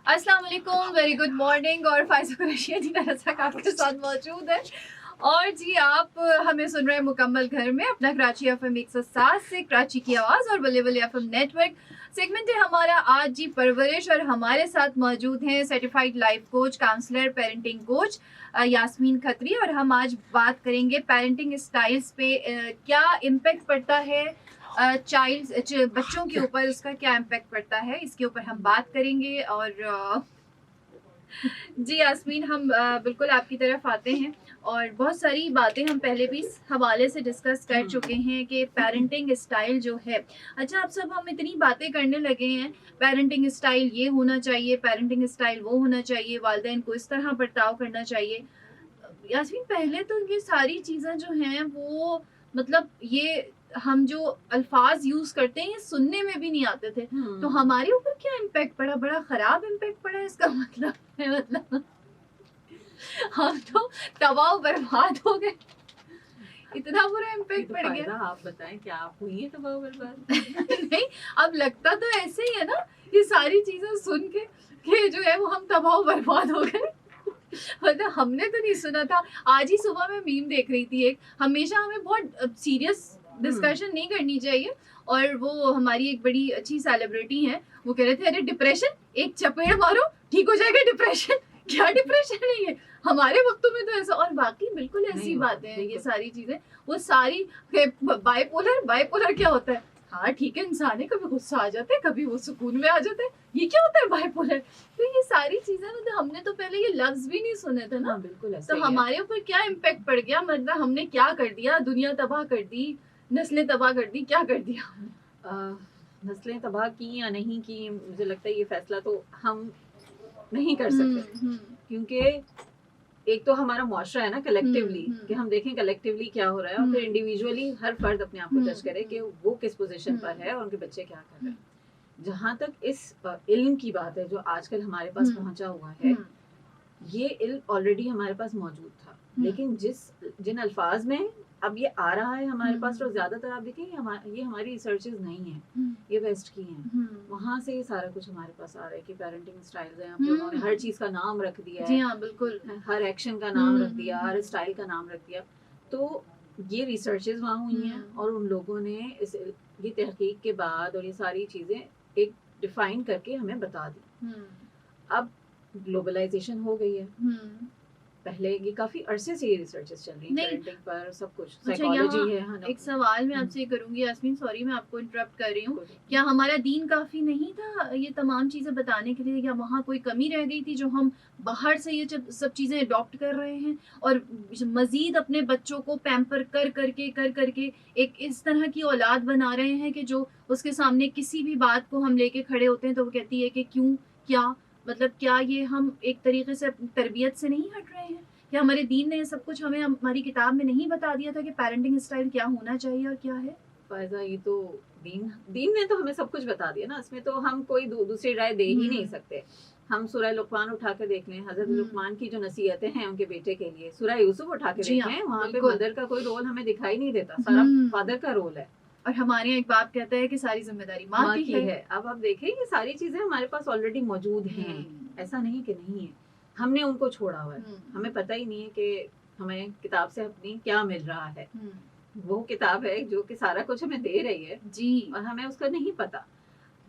अस्सलाम वालेकुम, very good morning. और फाइज़ा कुरैशी दी तरह आपके साथ मौजूद है। और जी आप हमें सुन रहे हैं मुकम्मल घर में अपना कराची एफएम 107 से कराची की आवाज़ और बल्ले बल्ले एफएम नेटवर्क सेगमेंट है हमारा आज जी परवरिश। और हमारे साथ मौजूद हैं certified life coach, counsellor, parenting coach Yasmin Khatri. और हम आज बात करेंगे पेरेंटिंग स्टाइल्स पे क्या इम्पेक्ट पड़ता है बच्चों के ऊपर, उसका क्या इम्पेक्ट पड़ता है, इसके ऊपर हम बात करेंगे। और जी यास्मीन, हम बिल्कुल आपकी तरफ आते हैं और बहुत सारी बातें हम पहले भी इस हवाले से डिस्कस कर चुके हैं कि पेरेंटिंग स्टाइल जो है, अच्छा अब सब हम इतनी बातें करने लगे हैं, पेरेंटिंग स्टाइल ये होना चाहिए, पेरेंटिंग स्टाइल वो होना चाहिए, वालिदैन को इस तरह बर्ताव करना चाहिए। यास्मीन, पहले तो ये सारी चीज़ें जो हैं वो मतलब ये हम जो अल्फाज यूज करते हैं ये सुनने में भी नहीं आते थे। तो हमारे ऊपर क्या इम्पैक्ट पड़ा? बड़ा खराब इम्पैक्ट पड़ा है, इसका मतलब है मतलब हम तो तबाह बर्बाद हो गए, इतना बुरा इम्पैक्ट पड़ गया। आप बताएं क्या आप हुई है तबाह बर्बाद? नहीं, अब लगता तो ऐसे ही है ना, ये सारी चीजें सुन के कि जो है वो हम तबाह बर्बाद हो गए। मतलब हमने तो नहीं सुना था। आज ही सुबह मैं मीम देख रही थी एक, हमेशा हमें बहुत सीरियस डिस्कशन नहीं करनी चाहिए। और वो हमारी एक बड़ी अच्छी सेलिब्रिटी है, वो कह रहे थे अरे डिप्रेशन, एक चपेड़ मारो ठीक हो जाएगा डिप्रेशन। क्या डिप्रेशन है ये? हमारे वक्तों में तो ऐसा, और बाकी बिल्कुल ऐसी बातें हैं ये सारी चीजें। वो सारी बाइपोलर, बाइपोलर क्या होता है? हाँ ठीक है, इंसान है, कभी गुस्सा आ जाता है, कभी वो सुकून में आ जाता है, ये क्या होता है बाइपोलर? तो ये सारी चीजें मतलब हमने तो पहले ये लफ्ज भी नहीं सुने थे ना। हाँ, बिल्कुल ऐसा तो ही है। हमारे ऊपर क्या इम्पैक्ट पड़ गया? मतलब हमने क्या कर दिया? दुनिया तबाह कर दी, नस्लें तबाह कर दी, क्या कर दिया? नस्लें तबाह की या नहीं की, मुझे लगता है ये फैसला तो हम नहीं कर सकते, क्योंकि एक तो हमारा मुआशरा है ना कलेक्टिवली, कि हम देखें कलेक्टिवली क्या हो रहा है और फिर इंडिविजुअली हर फर्द अपने आप को जज करे कि वो किस पोजीशन पर है और उनके बच्चे क्या कर रहे हैं। जहाँ तक इस इल्म की बात है जो आजकल हमारे पास पहुंचा हुआ है, ये इल्म ऑलरेडी हमारे पास मौजूद था, लेकिन जिन अल्फाज में अब ये आ रहा है हमारे पास, तो ज्यादातर आप देखें ये हमारी रिसर्चेज नहीं है, ये वेस्ट की हैं। वहां से ये सारा कुछ हमारे पास आ रहा है कि पेरेंटिंग स्टाइल्स हैं, उन्होंने हर चीज का नाम रख दिया है। जी हाँ बिल्कुल, हर एक्शन का नाम रख दिया, हर स्टाइल का नाम रख दिया। तो ये रिसर्चेज वहाँ हुई हैं और उन लोगों ने ये तहकीक के बाद और ये सारी चीजें एक डिफाइन करके हमें बता दी। अब ग्लोबलाइजेशन हो गई है, पहले ये काफी अरसे से ये रिसर्चेस चल रही हैं पेरेंटिंग पर, सब कुछ साइकोलॉजी है। हाँ, एक सवाल मैं आपसे करूंगी यास्मीन, सॉरी मैं आपको इंटरप्ट कर रही हूँ, क्या हमारा दीन काफी नहीं था ये तमाम चीजें बताने के लिए, या वहाँ कोई कमी रह गई थी जो हम बाहर से ये सब चीजें अडॉप्ट कर रहे हैं और मजीद अपने बच्चों को पैम्पर कर करके एक इस तरह की औलाद बना रहे हैं कि जो उसके सामने किसी भी बात को हम लेके खड़े होते हैं तो वो कहती है कि क्यों, क्या मतलब, क्या ये हम एक तरीके से तरबियत से नहीं हट रहे हैं? क्या हमारे दीन ने ये सब कुछ हमें हमारी किताब में नहीं बता दिया था कि पेरेंटिंग स्टाइल क्या होना चाहिए और क्या है? फायजा, ये तो दीन ने तो हमें सब कुछ बता दिया ना, इसमें तो हम कोई दूसरी राय दे ही नहीं सकते। हम सूरह लुकमान उठा के देख लें, हजरत लुकमान की जो नसीहतें हैं उनके बेटे के लिए, सूरह यूसुफ उठा के देखें, वहाँ पे मदर का कोई रोल हमें दिखाई नहीं देता, सारा फादर का रोल है। और हमारे एक बाप कहता है कि सारी जिम्मेदारी माँ की है। अब आप देखें ये सारी चीजें हमारे पास ऑलरेडी मौजूद हैं, ऐसा नहीं कि नहीं है, हमने उनको छोड़ा हुआ है। हमें पता ही नहीं है कि हमें किताब से अपनी क्या मिल रहा है। वो किताब है जो कि सारा कुछ हमें दे रही है जी, और हमें उसका नहीं पता।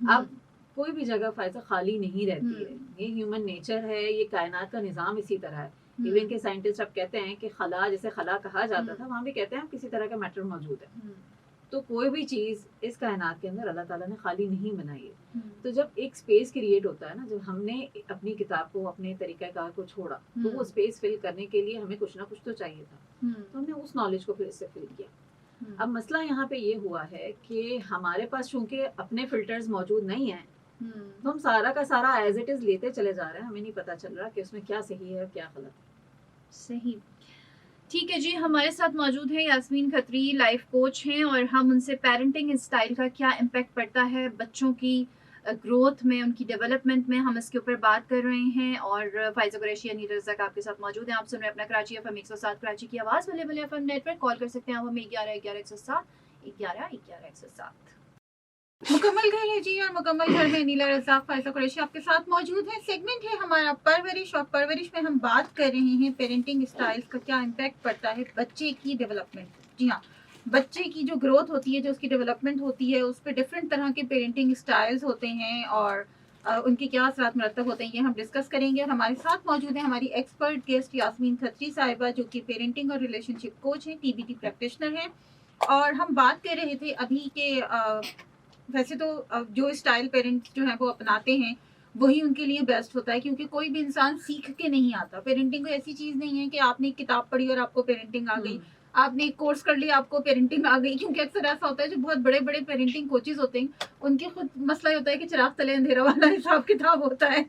अब कोई भी जगह फायदा खाली नहीं रहती है, ये ह्यूमन नेचर है, ये कायनात का निजाम इसी तरह है। इवन के साइंटिस्ट अब कहते हैं कि खला, जैसे खला कहा जाता था, वहाँ भी कहते हैं किसी तरह का मैटर मौजूद है। तो कोई भी चीज इस कायनात के अंदर अल्लाह ताला ने खाली नहीं बनाई है। तो जब एक स्पेस क्रिएट होता है ना, जब हमने अपनी किताब को, अपने तरीकाकार को छोड़ा, तो वो स्पेस फिल करने के लिए हमें कुछ ना कुछ तो चाहिए था, तो हमने उस नॉलेज को फिर इससे फिल किया। अब मसला यहाँ पे ये हुआ है कि हमारे पास चूंकि अपने फिल्टर्स मौजूद नहीं है, तो हम सारा का सारा एज इट इज लेते चले जा रहे हैं, हमें नहीं पता चल रहा कि उसमें क्या सही है और क्या गलत है। सही, ठीक है जी। हमारे साथ मौजूद है यास्मीन खत्री, लाइफ कोच हैं, और हम उनसे पेरेंटिंग स्टाइल का क्या इम्पैक्ट पड़ता है बच्चों की ग्रोथ में, उनकी डेवलपमेंट में, हम इसके ऊपर बात कर रहे हैं। और फाइज़ा कुरैशी नीर रज़ाक आपके साथ मौजूद हैं। आप सुन रहे हैं अपना कराची एफएम 107 कराची की आवाज़, बल्ले बल्ले एफएम नेटवर्क। कॉल कर सकते हैं आप हमें 11 11 107 11 11 107। मुकम्मल घर है जी, और मुकम्मल घर में नीला रज़ाक फ़ाइज़ा कुरैशी आपके साथ मौजूद है। सेगमेंट है हमारा परवरिश, और परवरिश में हम बात कर रहे हैं पेरेंटिंग स्टाइल्स का क्या इम्पैक्ट पड़ता है बच्चे की डेवलपमेंट। जी हाँ, बच्चे की जो ग्रोथ होती है, जो उसकी डेवलपमेंट होती है, उस पर डिफरेंट तरह के पेरेंटिंग स्टाइल्स होते हैं, और उनके क्या असरात मरतब होते हैं, ये हम डिस्कस करेंगे। और हमारे साथ मौजूद है हमारी एक्सपर्ट गेस्ट यास्मीन खत्री साहिबा, जो कि पेरेंटिंग और रिलेशनशिप कोच हैं, TBT प्रैक्टिशनर हैं। और हम बात कर रहे थे अभी के वैसे तो जो स्टाइल पेरेंट्स जो है वो अपनाते हैं वही उनके लिए बेस्ट होता है, क्योंकि कोई भी इंसान सीख के नहीं आता। पेरेंटिंग कोई ऐसी चीज़ नहीं है कि आपने एक किताब पढ़ी और आपको पेरेंटिंग आ गई, आपने एक कोर्स कर लिया आपको पेरेंटिंग आ गई। क्योंकि अक्सर ऐसा होता है, जो बहुत बड़े बड़े पेरेंटिंग कोचेज होते हैं उनके खुद मसला होता है कि चिराग तले अंधेरा वाला हिसाब किताब होता है।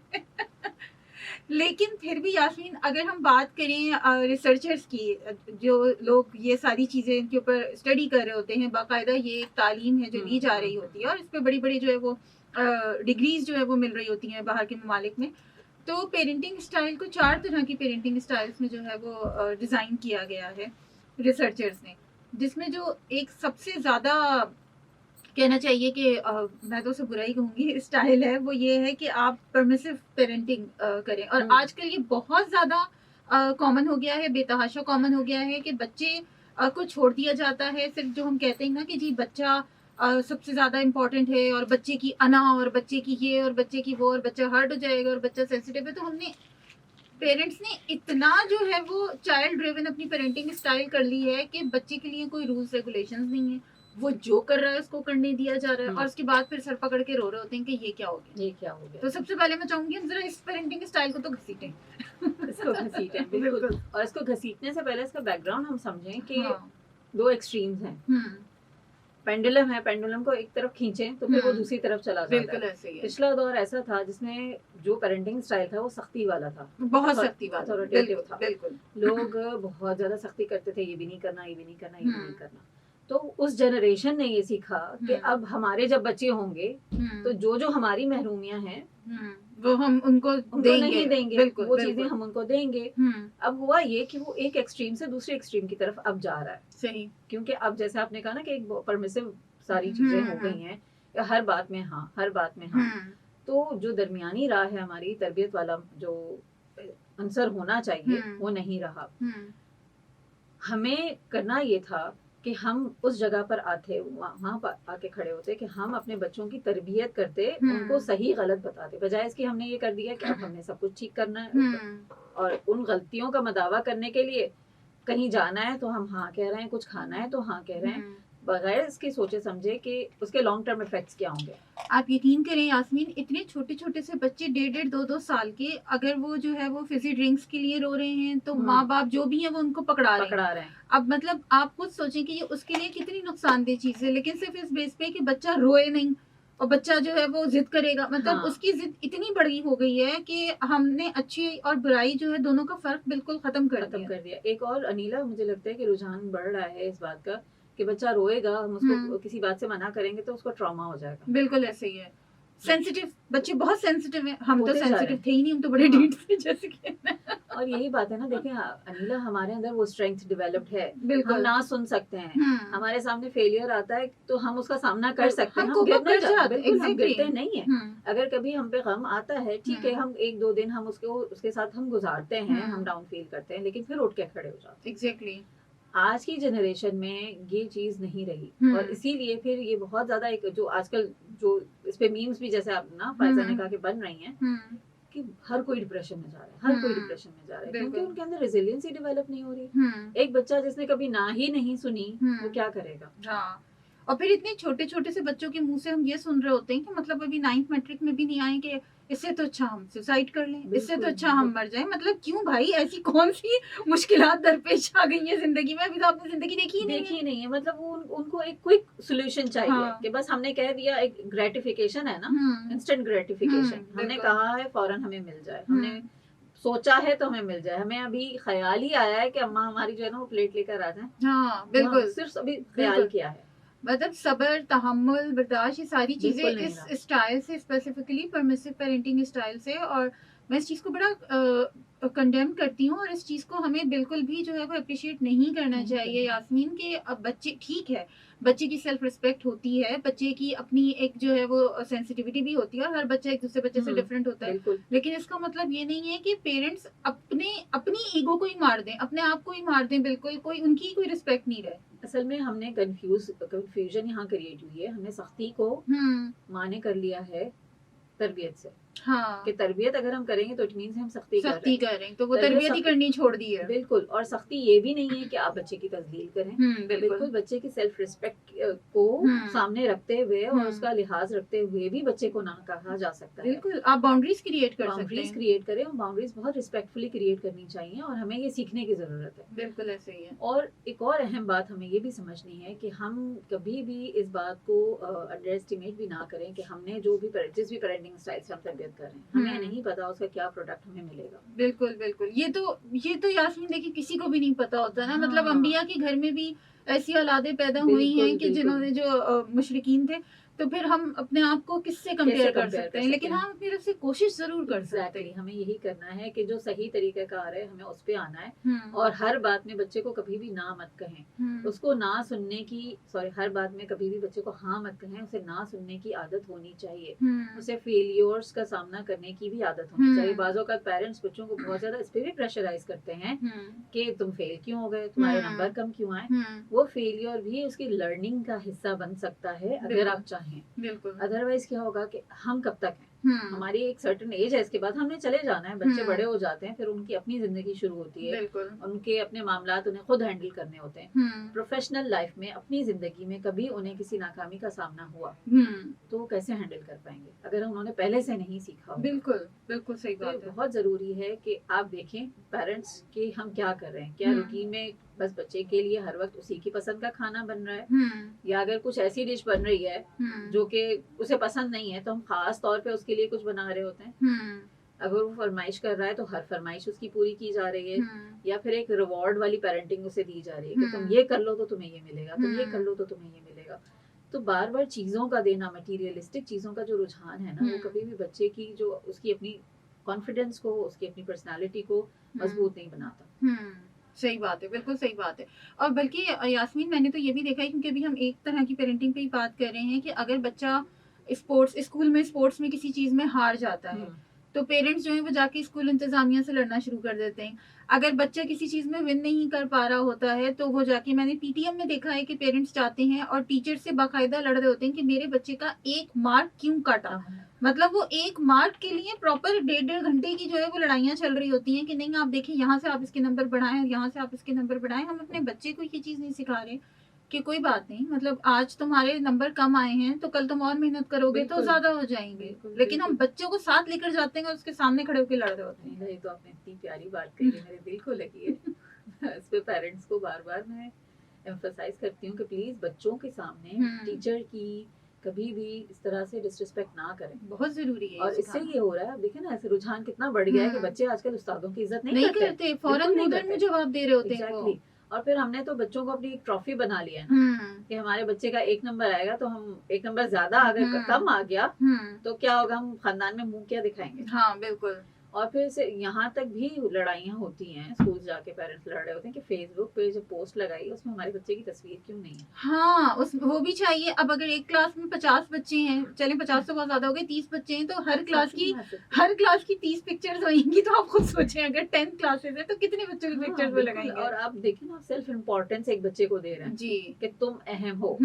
लेकिन फिर भी यास्मीन, अगर हम बात करें रिसर्चर्स की, जो लोग ये सारी चीज़ें इनके ऊपर स्टडी कर रहे होते हैं, बाकायदा ये एक तालीम है जो ली जा रही होती है, और इस पर बड़ी बड़ी जो है वो डिग्रीज जो है वो मिल रही होती हैं बाहर के ममालिक में। तो पेरेंटिंग स्टाइल को 4 तरह की पेरेंटिंग स्टाइल्स में जो है वो डिज़ाइन किया गया है रिसर्चर्स ने, जिसमें जो एक सबसे ज़्यादा कहना चाहिए कि मैं तो उसे बुरा ही कहूँगी स्टाइल है, वो ये है कि आप परमिसिव पेरेंटिंग करें। और आजकल ये बहुत ज़्यादा कॉमन हो गया है, बेतहाशा कॉमन हो गया है कि बच्चे को छोड़ दिया जाता है। सिर्फ जो हम कहते हैं ना कि जी बच्चा सबसे ज़्यादा इम्पोर्टेंट है, और बच्चे की अना, और बच्चे की ये, और बच्चे की वो, और बच्चा हर्ट हो जाएगा, और बच्चा सेंसिटिव है। तो हमने पेरेंट्स ने इतना जो है वो चाइल्ड ड्रिवन अपनी पेरेंटिंग स्टाइल कर ली है कि बच्चे के लिए कोई रूल्स रेगुलेशंस नहीं है, वो जो कर रहा है उसको करने दिया जा रहा है, और उसके बाद फिर सर पकड़ के रो रहे होते हैं कि ये क्या हो गया, ये क्या हो गया। तो सबसे पहले मैं चाहूंगी हम जरा इस पेरेंटिंग स्टाइल को तो घसीटें। इसको घसीटें, बिल्कुल। और इसको घसीटने से पहले इसका बैकग्राउंड हम समझें कि हाँ। 2 एक्सट्रीम्स हैं। पेंडुलम है, पेंडुलम को एक तरफ खींचें तो फिर वो दूसरी तरफ चला जाता है। बिल्कुल ऐसे ही है। पिछला दौर ऐसा था जिसमें जो पेरेंटिंग स्टाइल था वो सख्ती वाला था, बहुत सख्ती वाला, अथॉरिटेटिव था। बिल्कुल। लोग बहुत ज्यादा सख्ती करते थे, ये भी नहीं करना, ये भी नहीं करना, ये भी नहीं करना। तो उस जनरेशन ने ये सीखा कि अब हमारे जब बच्चे होंगे तो जो जो हमारी महरूमियां हैं वो हम उनको नहीं देंगे, बिल्कुल, वो चीजें हम उनको देंगे। अब हुआ ये कि वो एक एक्सट्रीम से दूसरे एक्सट्रीम की तरफ अब जा रहा है। सही। क्योंकि अब जैसे आपने कहा ना कि एक परमिसिव सारी चीजें हो गई हैं, हर बात में हाँ, हर बात में हाँ। तो जो दरमियानी राह है हमारी तरबियत वाला जो आंसर होना चाहिए वो नहीं रहा। हमें करना ये था कि हम उस जगह पर आते, वहां पर आके खड़े होते कि हम अपने बच्चों की तरबियत करते, उनको सही गलत बताते, बजाय इसके हमने ये कर दिया कि अब हमने सब कुछ ठीक करना है, और उन गलतियों का मदावा करने के लिए कहीं जाना है तो हम हाँ कह रहे हैं, कुछ खाना है तो हाँ कह रहे हैं, बगैर इसके सोचे समझे कि उसके लॉन्ग टर्म इफेक्ट्स क्या होंगे। आप यकीन करें यास्मीन, इतने छोटे छोटे से बच्चे 1.5-2 साल के, अगर वो जो है वो फिजी ड्रिंक्स के लिए रो रहे हैं तो माँ बाप जो भी है वो उनको पकड़ा रहे हैं। अब मतलब आप खुद सोचें कि ये उसके लिए कितनी नुकसानदेह चीज है, लेकिन सिर्फ इस बेस पे कि बच्चा रोए नहीं और बच्चा जो है वो जिद करेगा, मतलब उसकी जिद इतनी बड़ी हो गई है कि हमने अच्छी और बुराई जो है दोनों का फर्क बिल्कुल खत्म कर दिया। एक और अनीला, मुझे लगता है कि रुझान बढ़ रहा है इस बात का कि बच्चा रोएगा, हम उसको किसी बात से मना करेंगे तो उसको ट्रॉमा हो जाएगा। बिल्कुल ऐसे ही है। सेंसिटिव बच्चे बहुत सेंसिटिव हैं, हम तो सेंसिटिव थे ही नहीं, हम तो बड़े ढीठ थे जैसे कि और यही बात है ना, देखें अनीला, हमारे अंदर वो स्ट्रेंथ डेवलप्ड है, हम ना सुन सकते हैं, हमारे सामने फेलियर आता है तो हम उसका सामना कर सकते हैं, हम गिरते नहीं है। अगर कभी हम पे गम आता है, ठीक है, हम 1-2 दिन हम उसके साथ हम गुजारते हैं, हम डाउन फील करते हैं, लेकिन फिर उठ के खड़े हो जाते हैं। एग्जैक्टली। आज की जनरेशन में ये चीज नहीं रही, और इसीलिए फिर ये बहुत ज्यादा एक जो आजकल जो इस पे मीम्स भी जैसे आप ना फायजा ने कहा कि बन रही हैं कि हर कोई डिप्रेशन में जा रहा है, हर कोई डिप्रेशन में जा रहा है, क्योंकि उनके अंदर रेजिलियंस ही डेवलप नहीं हो रही। एक बच्चा जिसने कभी ना ही नहीं सुनी वो क्या करेगा। हाँ, और फिर इतने छोटे छोटे से बच्चों के मुंह से हम ये सुन रहे होते हैं कि मतलब अभी 9th मैट्रिक में भी नहीं आए कि इससे तो अच्छा हम सुसाइड कर लें, इससे तो अच्छा हम मर जाएं। मतलब क्यों भाई, ऐसी कौन सी मुश्किलात दरपेश आ गई है जिंदगी में, अभी तो आपने जिंदगी देखी नहीं है। मतलब वो उनको एक क्विक सॉल्यूशन चाहिए कि बस हमने कह दिया, एक ग्रेटिफिकेशन है ना, इंस्टेंट ग्रेटिफिकेशन, हमने कहा है फौरन हमें मिल जाए, हमने सोचा है तो हमें मिल जाए। हमें अभी ख्याल ही आया है कि अम्मा हमारी जो है ना वो प्लेट लेकर आ जाए। हाँ बिल्कुल, सिर्फ अभी ख्याल किया है। मतलब सब्र, तहम्मुल, बर्दाश्त, ये सारी चीजें इस स्टाइल से, स्पेसिफिकली परमिसिव पेरेंटिंग स्टाइल से और मैं इस चीज़ को बड़ा कंडेम करती हूँ, और इस चीज़ को हमें बिल्कुल भी जो है वो अप्रिशिएट नहीं करना नहीं चाहिए करना। यास्मीन, कि अब बच्चे ठीक है, बच्चे की सेल्फ रिस्पेक्ट होती है, बच्चे की अपनी एक जो है वो सेंसिटिविटी भी होती है, और हर बच्चा एक दूसरे बच्चे से डिफरेंट होता है, बिल्कुल लेकिन इसका मतलब ये नहीं है कि पेरेंट्स अपने अपनी ईगो को ही मार दें, अपने आप को ही मार दें, बिल्कुल कोई उनकी कोई रिस्पेक्ट नहीं रहे। असल में हमने कंफ्यूजन यहाँ क्रिएट हुई है, हमने सख्ती को माने कर लिया है तरबियत से, हाँ, कि तरबियत अगर हम करेंगे तो इट मीन्स हम सख्ती कर रहे सख्ती हैं। कर रहे हैं तो वो तरबियत तरबियत ही सख्ती- करनी छोड़ दी है। बिल्कुल, और सख्ती ये भी नहीं है कि आप बच्चे की तजलील करें, बिल्कुल बिल्कुल बच्चे की सेल्फ रिस्पेक्ट को सामने रखते हुए और उसका लिहाज रखते हुए भी बच्चे को ना कहा जा सकता है। बिल्कुल आप बाउंड्रीज क्रिएट कर सकते बाउंड्रीज हैं। क्रिएट करें, और बाउंड्रीज बहुत रिस्पेक्टफुली क्रिएट करनी चाहिए, और हमें ये सीखने की जरूरत है। बिल्कुल ऐसे ही है। और एक और अहम बात हमें ये भी समझनी है कि हम कभी भी इस बात को अंडर एस्टिमेट भी ना करें कि हमने जिस भी पेरेंटिंग स्टाइल से हम तरबियत कर रहे हैं, हमें नहीं पता उसका क्या प्रोडक्ट हमें मिलेगा। बिल्कुल बिल्कुल, ये तो यास्मीन देखिए किसी को भी नहीं पता होता ना, हाँ। मतलब अंबिया के घर में भी ऐसी औलादें पैदा हुई बिल्कुल, हैं कि बिल्कुल। जिन्होंने जो मुशरिकीन थे, तो फिर हम अपने आप को किससे कंपेयर कर सकते हैं, लेकिन हम अपनी तरफ से कोशिश जरूर कर सकते एग्जैक्टली, हमें यही करना है कि जो सही तरीके का आ रहा है हमें उस पे आना है, हैं। और हर बात में बच्चे को कभी भी ना मत कहें, उसको ना सुनने की हर बात में कभी भी बच्चे को हाँ मत कहें, उसे ना सुनने की आदत होनी चाहिए, उसे फेलियर्स का सामना करने की भी आदत होनी चाहिए। बाजों का पेरेंट्स बच्चों को बहुत ज्यादा इस पे भी प्रेशराइज करते हैं कि तुम फेल क्यों हो गए, तुम्हारे नंबर कम क्यों आए। वो फेलियर भी उसकी लर्निंग का हिस्सा बन सकता है अगर आप चाहें। बिल्कुल। अदरवाइज क्या होगा कि हम कब तक हैं, हमारी एक सर्टेन एज है, इसके बाद हमने चले जाना है, बच्चे बड़े हो जाते हैं, फिर उनकी अपनी जिंदगी शुरू होती है, बिल्कुल। उनके अपने मामलात उन्हें खुद हैंडल करने होते हैं। प्रोफेशनल लाइफ में अपनी जिंदगी में कभी उन्हें किसी नाकामी का सामना हुआ तो वो कैसे हैंडल कर पाएंगे अगर उन्होंने पहले से नहीं सीखा हो। बिल्कुल बिल्कुल सही तो बात है। बहुत जरूरी है कि आप देखें पेरेंट्स कि हम क्या कर रहे हैं, क्या रूटीन में बस बच्चे के लिए हर वक्त उसी की पसंद का खाना बन रहा है, या अगर कुछ ऐसी डिश बन रही है जो कि उसे पसंद नहीं है तो हम खास तौर पे उसके लिए कुछ बना रहे होते हैं। अगर वो फरमाइश कर रहा है तो हर फरमाइश उसकी पूरी की जा रही है, या फिर एक रिवॉर्ड वाली पेरेंटिंग उसे दी जा रही है कि तुम ये कर लो तो तुम्हें ये मिलेगा, तुम ये कर लो तो तुम्हें ये मिलेगा। तो बार बार चीजों का देना, मटीरियलिस्टिक चीजों का जो रुझान है ना, वो कभी भी बच्चे की जो उसकी अपनी कॉन्फिडेंस को, उसकी अपनी पर्सनालिटी को मजबूत नहीं बनाता। सही बात है, बिल्कुल सही बात है। और बल्कि यास्मीन मैंने तो ये भी देखा है, क्योंकि अभी हम एक तरह की पेरेंटिंग पे ही बात कर रहे हैं, कि अगर बच्चा स्पोर्ट्स में किसी चीज में हार जाता है तो पेरेंट्स जो है वो जाके स्कूल इंतजामिया से लड़ना शुरू कर देते हैं। अगर बच्चा किसी चीज में विन नहीं कर पा रहा होता है तो वो जाके, मैंने पीटीएम में देखा है कि पेरेंट्स जाते हैं और टीचर से बाकायदा लड़ रहे होते हैं कि मेरे बच्चे का 1 मार्क क्यों काटा। मतलब वो 1 मार्क के लिए प्रॉपर 1.5 घंटे की जो है वो लड़ाइयाँ चल रही होती हैं कि नहीं आप देखिए यहाँ से आप इसके नंबर बढ़ाएं और यहाँ से आप इसके नंबर बढ़ाएं। हम अपने बच्चे को ये चीज नहीं सिखा रहे कि कोई बात नहीं, मतलब आज तुम्हारे नंबर कम आए हैं तो कल तुम और मेहनत करोगे तो ज्यादा हो जाएंगे। लेकिन हम बच्चों को साथ लेकर जाते हैं और उसके सामने खड़े होकर लड़ रहे होते हैं। ये तो आपने इतनी प्यारी बात कही है, मेरे दिल को लगी है। इस पे पेरेंट्स को बार बार मैं एम्फसाइज करती हूँ कि प्लीज बच्चों के सामने टीचर की कभी भी इस तरह से डिसरिस्पेक्ट ना करें, बहुत जरूरी है। और इससे ये हो रहा है, आप देखें ना, ऐसे रुझान कितना बढ़ गया है कि बच्चे आजकल उस्तादों की इज्जत नहीं करते, फौरन मुंह जवाब दे रहे होते हैं। एग्जैक्टली। और फिर हमने तो बच्चों को अपनी एक ट्रॉफी बना लिया है ना, कि हमारे बच्चे का 1 नंबर आएगा तो हम 1 नंबर ज्यादा अगर कम आ गया तो क्या होगा, हम खानदान में मुंह क्या दिखाएंगे। हाँ बिल्कुल। और फिर से यहाँ तक भी लड़ाइयाँ होती हैं, स्कूल जाके पेरेंट्स लड़ रहे होते हैं कि फेसबुक पे जो पोस्ट लगाई उसमें हमारे बच्चे की तस्वीर क्यों नहीं है। हाँ वो भी चाहिए। अब अगर एक क्लास में 50 बच्चे हैं, चले 50 तो बहुत ज्यादा हो गए, 30 बच्चे हैं तो हर क्लास की 30 पिक्चर्स होंगी। तो आप खुद सोचें अगर 10 क्लासेस है तो कितने बच्चों की पिक्चर्स वो लगाएंगे। और आप देखें ना, सेल्फ इम्पोर्टेंस एक बच्चे को दे रहे हैं जी कि तुम अहम हो।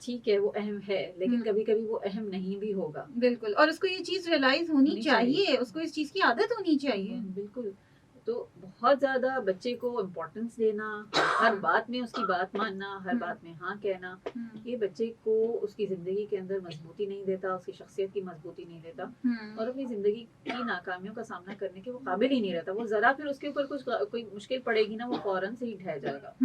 ठीक है वो अहम है, लेकिन कभी कभी वो अहम नहीं भी होगा। बिल्कुल, और उसको ये चीज रियलाइज होनी चाहिए, उसको इस चीज की आदत होनी चाहिए। बिल्कुल। तो बहुत ज्यादा बच्चे को इम्पोर्टेंस देना, हर बात में उसकी बात मानना, हर बात में हाँ कहना, ये बच्चे को उसकी जिंदगी के अंदर मजबूती नहीं देता, उसकी शख्सियत की मजबूती नहीं देता, और अपनी जिंदगी की नाकामियों का सामना करने के वो काबिल ही नहीं रहता। वो जरा फिर उसके ऊपर कोई मुश्किल पड़ेगी ना, वो फौरन से ही ढह जाएगा।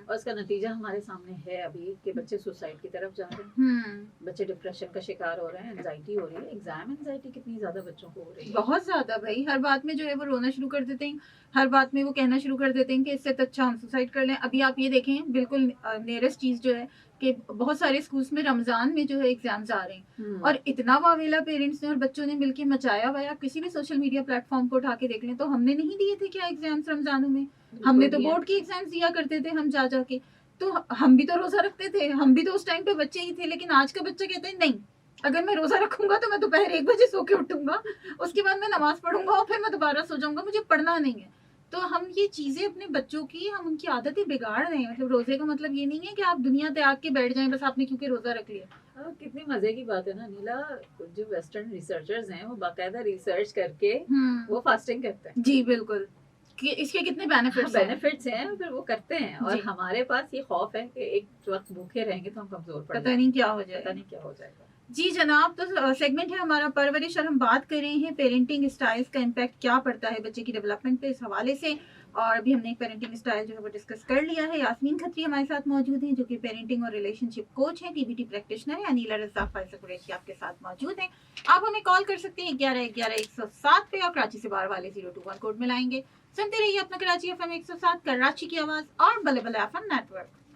और इसका नतीजा हमारे सामने है अभी कि बच्चे सुसाइड की तरफ जा रहे हैं, बच्चे डिप्रेशन का शिकार हो रहे हैं, एंजाइटी हो रही है। एग्जाम एंजाइटी कितनी ज्यादा बच्चों को हो रही है, बहुत ज्यादा भाई। हर बात में जो है वो रोना शुरू कर देते हैं। हर बात में वो कहना शुरू कर देते हैं कि इससे तो अच्छा हम सुसाइड कर लें। अभी आप ये देखें बिल्कुल नियरेस्ट चीज़ जो है कि बहुत सारे स्कूल्स में रमज़ान में जो है एग्जाम्स आ रहे हैं और इतना वावेला पेरेंट्स ने और बच्चों ने मिलके मचाया हुआ है। आप किसी भी सोशल मीडिया प्लेटफॉर्म को उठा के देख लें तो हमने नहीं दिए थे क्या एग्जाम्स रमज़ानों में, हमने तो बोर्ड के एग्जाम्स दिया करते थे हम जा के, तो हम भी तो रोज़ा रखते थे, हम भी तो उस टाइम पे बच्चे ही थे। लेकिन आज का बच्चा कहता है नहीं, अगर मैं रोज़ा रखूंगा तो मैं दोपहर 1 बजे सो के उठूंगा, उसके बाद मैं नमाज पढ़ूंगा और फिर मैं दोबारा सो जाऊंगा, मुझे पढ़ना नहीं है। तो हम ये चीज़ें अपने बच्चों की हम उनकी आदतें बिगाड़ रहे हैं। मतलब रोज़े का मतलब ये नहीं है कि आप दुनिया त्याग के बैठ जाएं बस आपने क्योंकि रोज़ा रख लिया। कितनी मजे की बात है ना नीला, जो वेस्टर्न रिसर्चर्स हैं वो बाकायदा रिसर्च करके वो फास्टिंग करते हैं। जी बिल्कुल, कि इसके कितने बेनिफिट्स हैं फिर वो करते हैं। और जी। हमारे पास ये खौफ है कि एक वक्त भूखे रहेंगे तो हम कमजोर पड़ पता नहीं क्या हो पता जाए। नहीं क्या हो जाएगा। जी जनाब, तो सेगमेंट है हमारा परवरिश और हम बात कर रहे हैं पेरेंटिंग स्टाइल्स का इम्पैक्ट क्या पड़ता है बच्चे की डेवलपमेंट पे, इस हवाले से। और अभी हमने एक पेरेंटिंग स्टाइल जो है वो डिस्कस कर लिया है। यास्मीन खत्री हमारे साथ मौजूद हैं जो कि पेरेंटिंग और रिलेशनशिप कोच है, टीबीटी प्रैक्टिशनर है। अनीला रज़ाक फाइज़ा कुरैशी आपके साथ मौजूद हैं। आप हमें कॉल कर सकते हैं 1111-107 पे और कराची से बाहर वाले 021 कोड में लाएंगे। सुनते रहिए अपना कराची FM 107 कराची की आवाज़ और बल्ले बल्ले FM नेटवर्क।